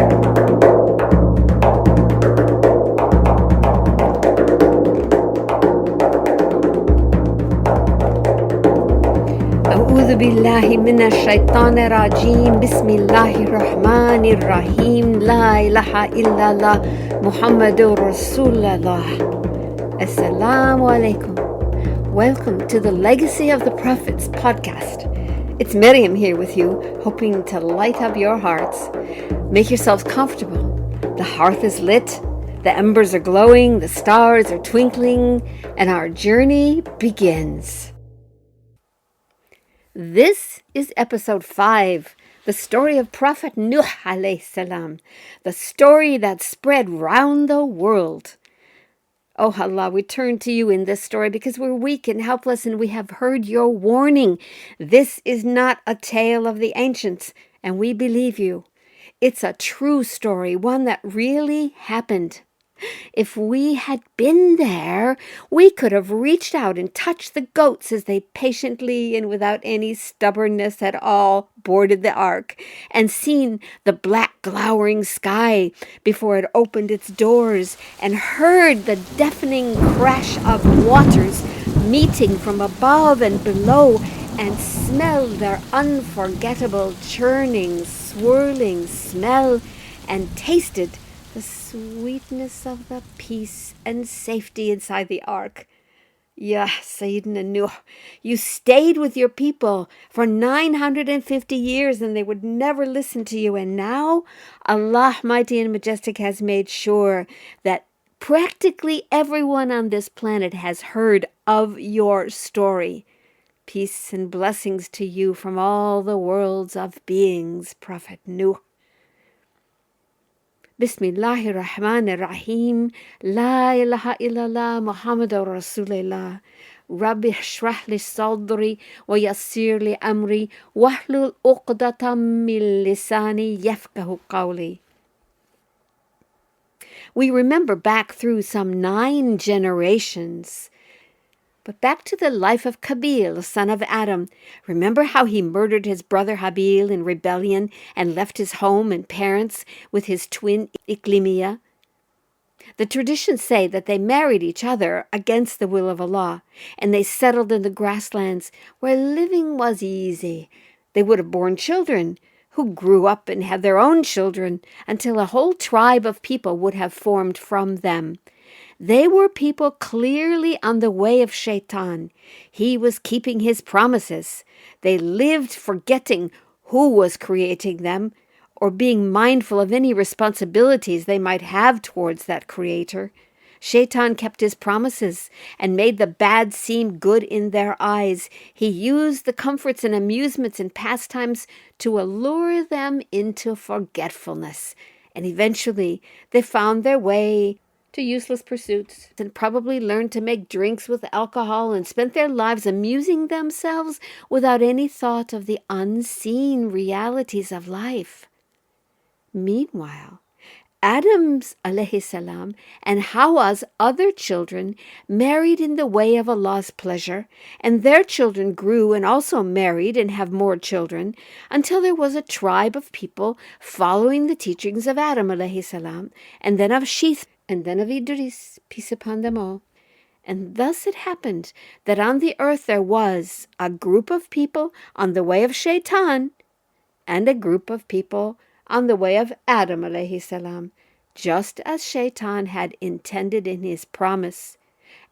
أعوذ بالله من الشيطان الرجيم بسم الله الرحمن الرحيم لا إله إلا الله محمد رسول الله السلام عليكم. Welcome to the Legacy of the Prophets podcast. It's Miriam here with you, hoping to light up your hearts. Make yourselves comfortable. The hearth is lit, the embers are glowing, the stars are twinkling, and our journey begins. This is episode 5, the story of Prophet Nuh, aleyhisalam, the story that spread round the world. Oh Allah, we turn to you in this story because we're weak and helpless and we have heard your warning. This is not a tale of the ancients, and we believe you. It's a true story, one that really happened. If we had been there, we could have reached out and touched the goats as they patiently and without any stubbornness at all boarded the ark, and seen the black glowering sky before it opened its doors, and heard the deafening crash of waters meeting from above and below, and smelled their unforgettable churning, swirling smell, and tasted the sweetness of the peace and safety inside the ark. Yeah, Sayidina Nuh, you stayed with your people for 950 years and they would never listen to you. And now Allah Mighty and Majestic has made sure that practically everyone on this planet has heard of your story. Peace and blessings to you from all the worlds of beings, Prophet Nuh. Bismillahir Rahmanir Rahim. La ilaha illallah Muhammadur Rasulullah. Rabbi shrah li sadri wa yassir li amri wahlul uqdatam min lisani yafqahu qawli. We remember back through some 9 generations. But back to the life of Qabil, son of Adam. Remember how he murdered his brother Habil in rebellion and left his home and parents with his twin Iklimiyah? The traditions say that they married each other against the will of Allah, and they settled in the grasslands where living was easy. They would have borne children who grew up and had their own children until a whole tribe of people would have formed from them. They were people clearly on the way of Shaitan. He was keeping his promises. They lived forgetting who was creating them or being mindful of any responsibilities they might have towards that creator. Shaitan kept his promises and made the bad seem good in their eyes. He used the comforts and amusements and pastimes to allure them into forgetfulness. And eventually they found their way to useless pursuits and probably learned to make drinks with alcohol and spent their lives amusing themselves without any thought of the unseen realities of life. Meanwhile, Adam's aleyhisalam and Hawa's other children married in the way of Allah's pleasure, and their children grew and also married and have more children until there was a tribe of people following the teachings of Adam aleyhisalam, and then of Sheth, and then of Idris, peace upon them all. And thus it happened that on the earth there was a group of people on the way of Shaitan and a group of people on the way of Adam aleyhisalam, just as Shaitan had intended in his promise,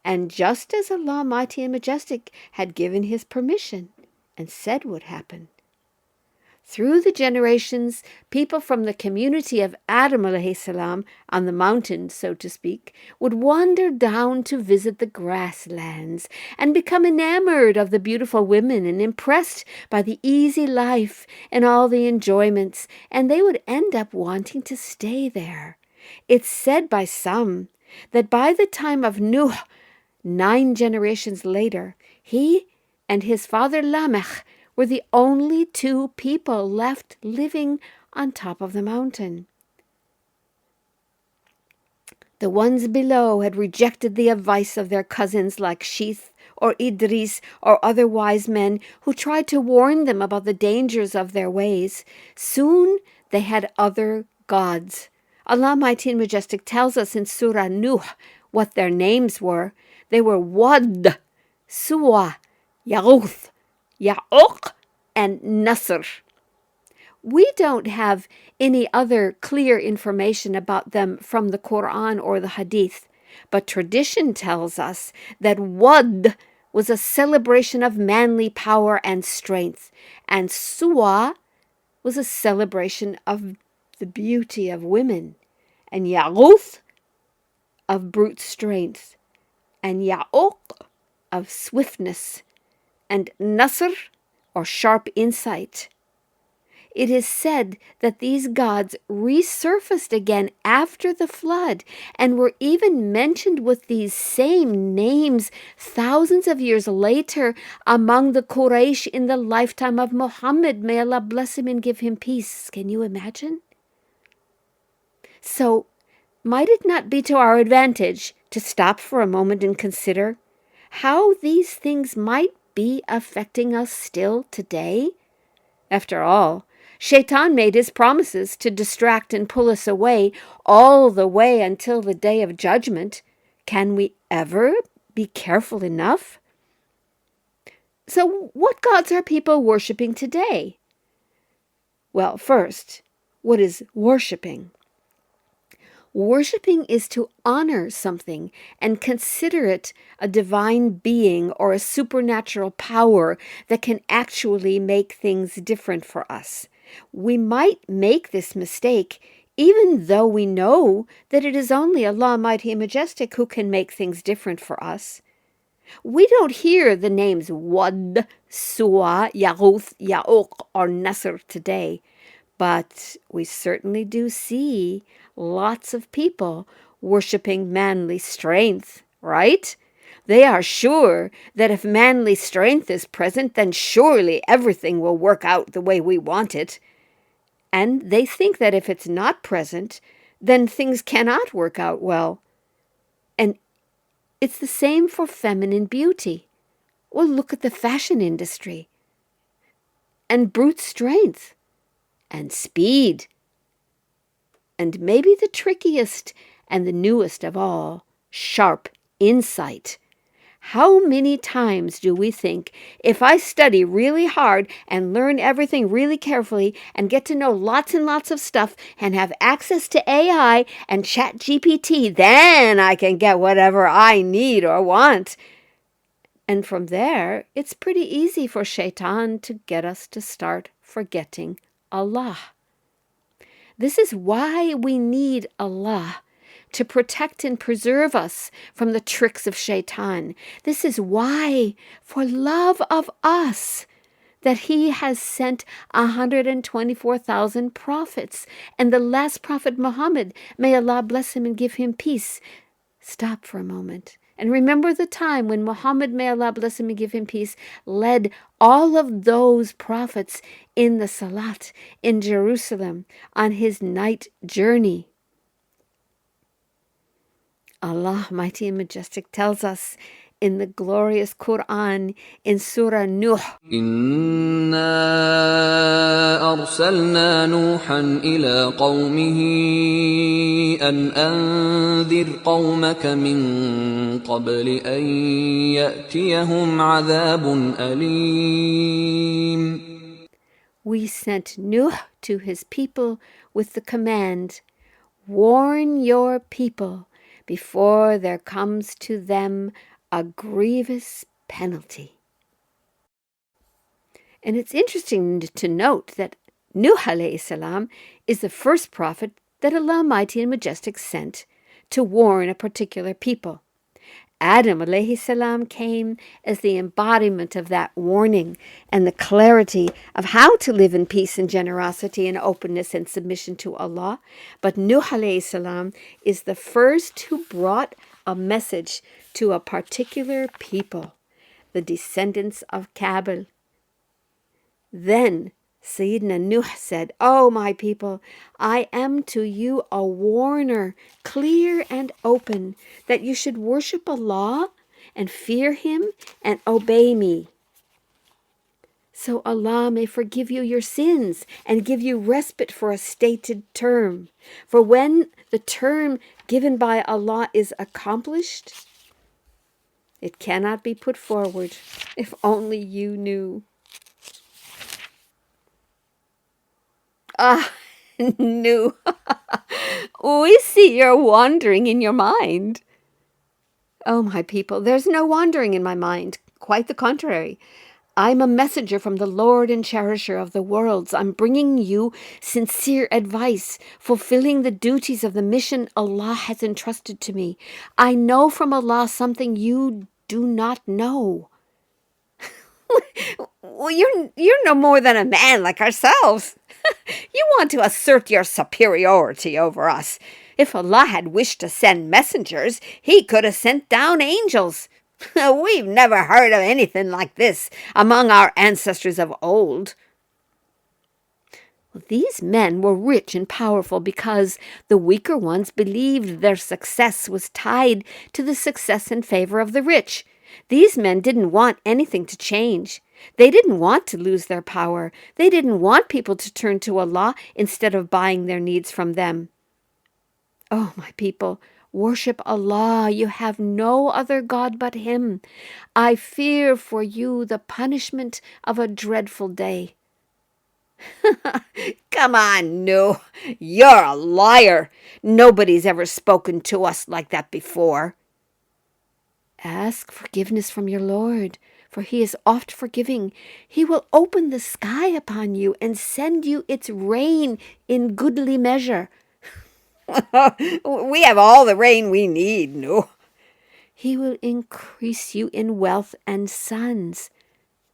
and just as Allah Mighty and Majestic had given his permission and said would happen. Through the generations, people from the community of Adam aleyhisalam on the mountain, so to speak, would wander down to visit the grasslands and become enamored of the beautiful women and impressed by the easy life and all the enjoyments, and they would end up wanting to stay there. It's said by some that by the time of Nuh, 9 generations later, he and his father Lamech were the only 2 people left living on top of the mountain. The ones below had rejected the advice of their cousins like Sheth or Idris or other wise men who tried to warn them about the dangers of their ways. Soon they had other gods. Allah Mighty and Majestic tells us in Surah Nuh what their names were. They were Wad, Suwa, Yaghouth, Ya'uq, and Nasr. We don't have any other clear information about them from the Quran or the Hadith, but tradition tells us that Wad was a celebration of manly power and strength, and Suwa was a celebration of the beauty of women, and Ya'uth of brute strength, and Ya'uq of swiftness, and Nasr or sharp insight. It is said that these gods resurfaced again after the flood and were even mentioned with these same names thousands of years later among the Quraysh in the lifetime of Muhammad. May Allah bless him and give him peace. Can you imagine? So, might it not be to our advantage to stop for a moment and consider how these things might be affecting us still today? After all, Shaitan made his promises to distract and pull us away all the way until the day of judgment. Can we ever be careful enough? So, what gods are people worshiping today? Well, first, what is worshiping? Worshipping is to honor something and consider it a divine being or a supernatural power that can actually make things different for us. We might make this mistake even though we know that it is only Allah Mighty and Majestic who can make things different for us. We don't hear the names Wad, Suwa, Yaghouth, Ya'uq, or Nasr today, but we certainly do see lots of people worshiping manly strength, right? They are sure that if manly strength is present, then surely everything will work out the way we want it. And they think that if it's not present, then things cannot work out well. And it's the same for feminine beauty. Well, look at the fashion industry. And brute strength. And speed. And maybe the trickiest and the newest of all, sharp insight. How many times do we think, if I study really hard and learn everything really carefully and get to know lots and lots of stuff and have access to AI and ChatGPT, then I can get whatever I need or want? And from there, it's pretty easy for Shaitan to get us to start forgetting Allah. This is why we need Allah to protect and preserve us from the tricks of Shaitan. This is why, for love of us, that He has sent 124,000 prophets. And the last prophet, Muhammad, may Allah bless him and give him peace. Stop for a moment. And remember the time when Muhammad, may Allah bless him and give him peace, led all of those prophets in the Salat in Jerusalem on his night journey. Allah Mighty and Majestic tells us in the glorious Quran in Surah Nuh, إنا أرسلنا نوحا إلى قومه أن أنذر قومك من قبل أن يأتيهم عذاب أليم. We sent Nuh to his people with the command, warn your people before there comes to them a grievous penalty. And it's interesting to note that Nuh aleyhisalam is the first prophet that Allah Mighty and Majestic sent to warn a particular people. Adam aleyhisalam came as the embodiment of that warning and the clarity of how to live in peace and generosity and openness and submission to Allah. But Nuh aleyhisalam is the first who brought a message to a particular people, the descendants of Kabil. Then Sayidina Nuh said, "O my people, I am to you a warner, clear and open, that you should worship Allah and fear Him and obey me." so Allah may forgive you your sins and give you respite for a stated term. For when the term given by Allah is accomplished, it cannot be put forward. If only you knew. Ah, Nuh. We see you're wandering in your mind. Oh, my people, there's no wandering in my mind. Quite the contrary. I'm a messenger from the Lord and cherisher of the worlds. I'm bringing you sincere advice, fulfilling the duties of the mission Allah has entrusted to me. I know from Allah something you do not know. Well, you're no more than a man like ourselves. You want to assert your superiority over us. If Allah had wished to send messengers, He could have sent down angels. We've never heard of anything like this among our ancestors of old. Well, these men were rich and powerful because the weaker ones believed their success was tied to the success and favor of the rich. These men didn't want anything to change. They didn't want to lose their power. They didn't want people to turn to Allah instead of buying their needs from them. Oh, my people, worship Allah. You have no other God but Him. I fear for you the punishment of a dreadful day. Come on, Nuh. You're a liar. Nobody's ever spoken to us like that before. Ask forgiveness from your Lord, for He is oft forgiving. He will open the sky upon you and send you its rain in goodly measure. We have all the rain we need, Nuh. He will increase you in wealth and sons.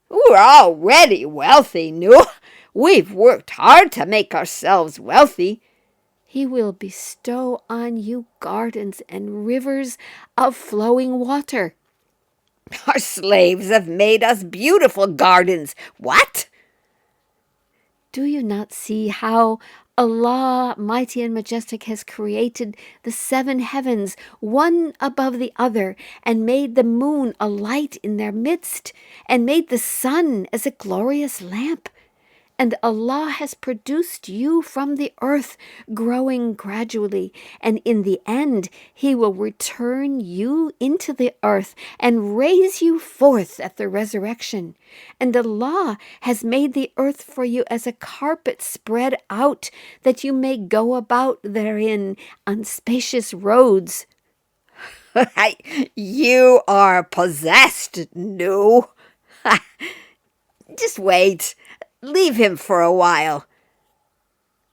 We're already wealthy, Nuh. We've worked hard to make ourselves wealthy. He will bestow on you gardens and rivers of flowing water. Our slaves have made us beautiful gardens. What? Do you not see how Allah, mighty and majestic, has created the 7 heavens, one above the other, and made the moon a light in their midst, and made the sun as a glorious lamp? And Allah has produced you from the earth, growing gradually, and in the end He will return you into the earth and raise you forth at the resurrection. And Allah has made the earth for you as a carpet spread out, that you may go about therein on spacious roads. You are possessed, Nuh. Just wait. Leave him for a while.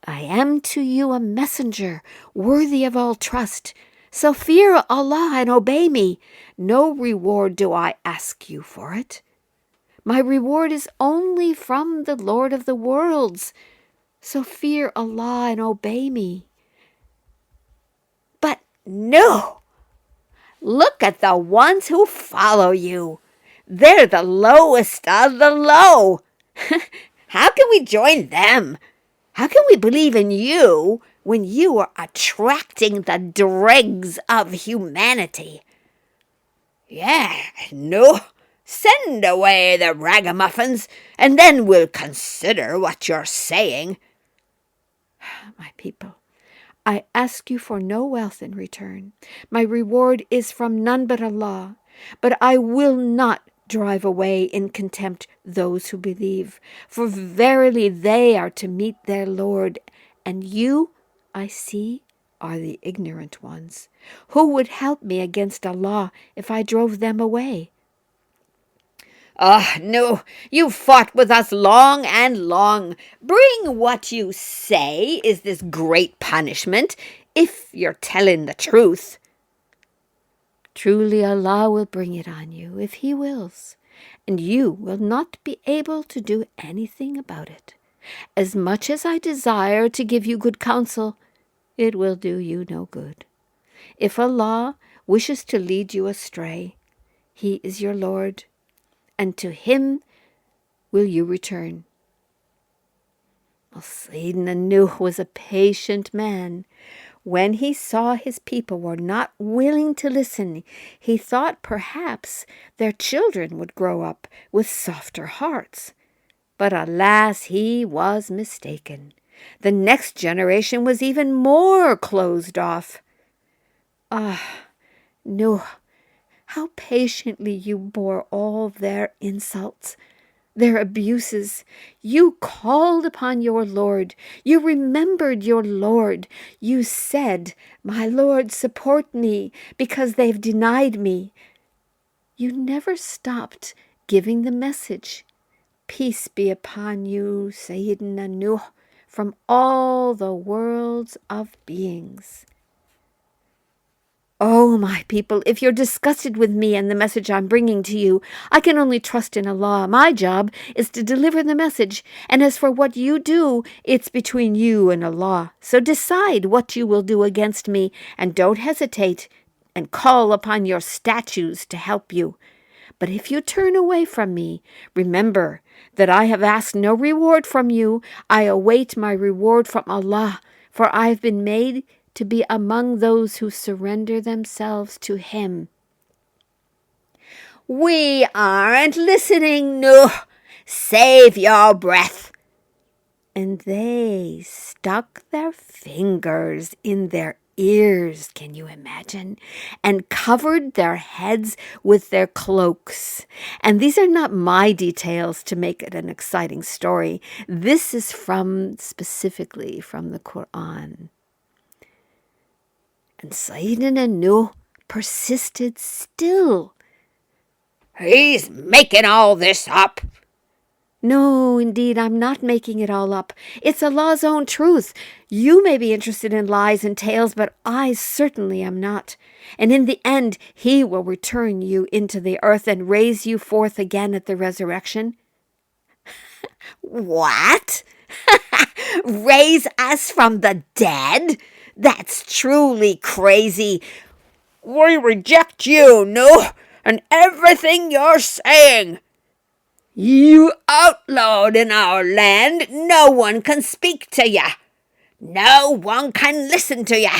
I am to you a messenger, worthy of all trust. So fear Allah and obey me. No reward do I ask you for it. My reward is only from the Lord of the worlds. So fear Allah and obey me. But no! Look at the ones who follow you. They're the lowest of the low. How can we join them? How can we believe in you when you are attracting the dregs of humanity? Yeah, no. Send away the ragamuffins, and then we'll consider what you're saying. My people, I ask you for no wealth in return. My reward is from none but Allah. But I will not drive away in contempt those who believe, for verily they are to meet their Lord, and you, I see, are the ignorant ones. Who would help me against Allah if I drove them away? No, you fought with us long and long. Bring what you say is this great punishment, if you're telling the truth. Truly Allah will bring it on you, if He wills, and you will not be able to do anything about it. As much as I desire to give you good counsel, it will do you no good. If Allah wishes to lead you astray, He is your Lord, and to Him will you return. Well, Sayidina Nuh was a patient man. When he saw his people were not willing to listen, he thought perhaps their children would grow up with softer hearts. But alas, he was mistaken. The next generation was even more closed off. Ah, Nuh, how patiently you bore all their insults, their abuses. You called upon your Lord. You remembered your Lord. You said, "My Lord, support me, because they've denied me." You never stopped giving the message. Peace be upon you, Sayidina Nuh, from all the worlds of beings. Oh, my people, if you're disgusted with me and the message I'm bringing to you, I can only trust in Allah. My job is to deliver the message, and as for what you do, it's between you and Allah. So decide what you will do against me, and don't hesitate, and call upon your statues to help you. But if you turn away from me, remember that I have asked no reward from you. I await my reward from Allah, for I have been made to be among those who surrender themselves to Him. We aren't listening, Nuh. Save your breath. And they stuck their fingers in their ears, can you imagine? And covered their heads with their cloaks. And these are not my details to make it an exciting story. This is specifically from the Quran. And Sayidina Nuh persisted still. He's making all this up. No, indeed, I'm not making it all up. It's Allah's own truth. You may be interested in lies and tales, but I certainly am not. And in the end, He will return you into the earth and raise you forth again at the resurrection. What? Raise us from the dead? That's truly crazy. We reject you, Nuh, and everything you're saying. You outlawed in our land. No one can speak to you. No one can listen to you.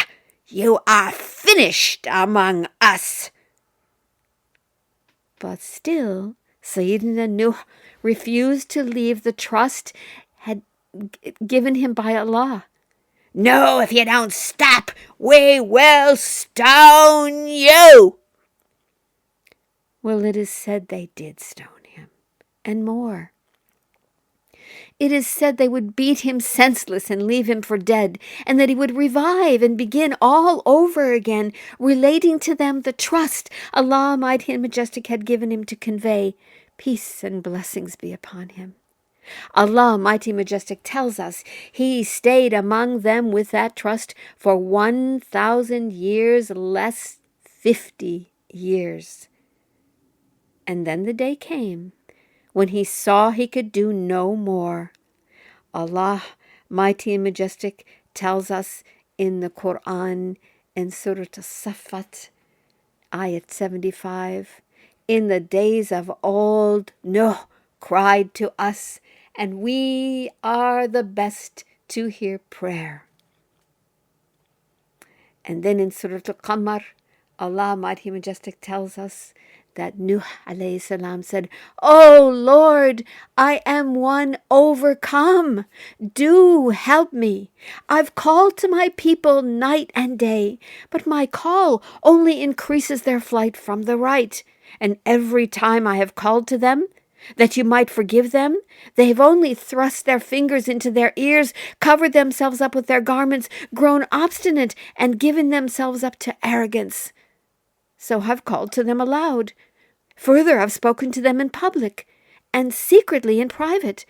You are finished among us. But still, Sayidina Nuh refused to leave the trust had given him by Allah. No, if you don't stop, we will stone you. Well, it is said they did stone him, and more. It is said they would beat him senseless and leave him for dead, and that he would revive and begin all over again, relating to them the trust Allah Mighty and Majestic had given him to convey. Peace and blessings be upon him. Allah Mighty and Majestic tells us He stayed among them with that trust for 1,000 years less 50 years. And then the day came when He saw He could do no more. Allah Mighty and Majestic tells us in the Quran in Surah As-Saffat, Ayat 75, in the days of old, Nuh cried to us, and we are the best to hear prayer. And then in Surah Al-Qamar, Allah Mighty and Majestic tells us that Nuh aleyhisalam said, "Oh Lord, I am one overcome. Do help me. I've called to my people night and day, but my call only increases their flight from the right. And every time I have called to them, that you might forgive them, they have only thrust their fingers into their ears, covered themselves up with their garments, grown obstinate, and given themselves up to arrogance. So I've called to them aloud. Further, I've spoken to them in public and secretly in private,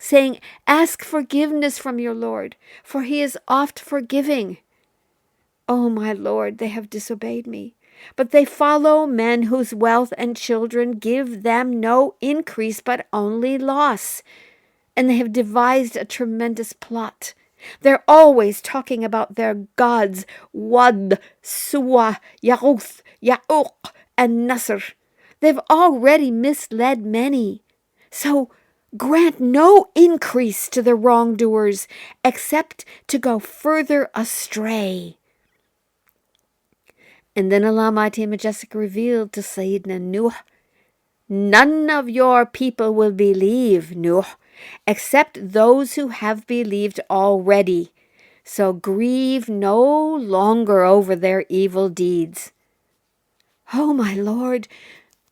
saying, ask forgiveness from your Lord, for He is oft forgiving. Oh, my Lord, they have disobeyed me. But they follow men whose wealth and children give them no increase but only loss. And they have devised a tremendous plot. They're always talking about their gods, Wad, Suwa, Ya'uth, Ya'uq, and Nasr. They've already misled many. So grant no increase to the wrongdoers, except to go further astray. And then Allah Mighty and Majestic revealed to Sayidina Nuh None of your people will believe, Nuh, except those who have believed already. So grieve no longer over their evil deeds. Oh, my Lord,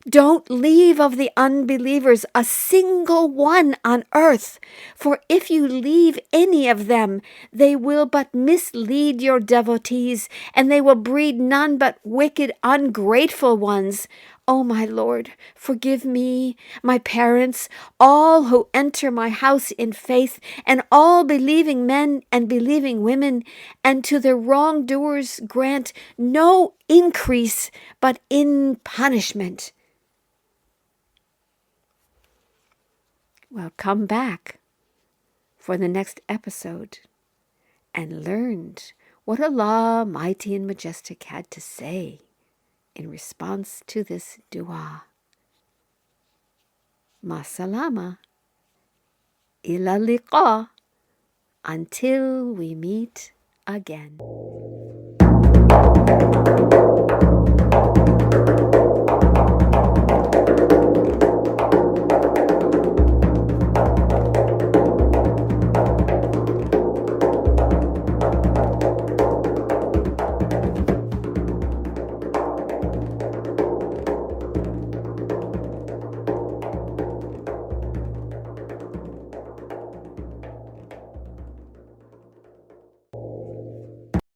don't leave of the unbelievers a single one on earth, for if you leave any of them, they will but mislead your devotees, and they will breed none but wicked, ungrateful ones. Oh, my Lord, forgive me, my parents, all who enter my house in faith, and all believing men and believing women, and to the wrongdoers grant no increase, but in punishment. Well, come back for the next episode and learned what Allah, mighty and majestic, had to say in response to this dua. Ma salama. Ila liqa. Until we meet again.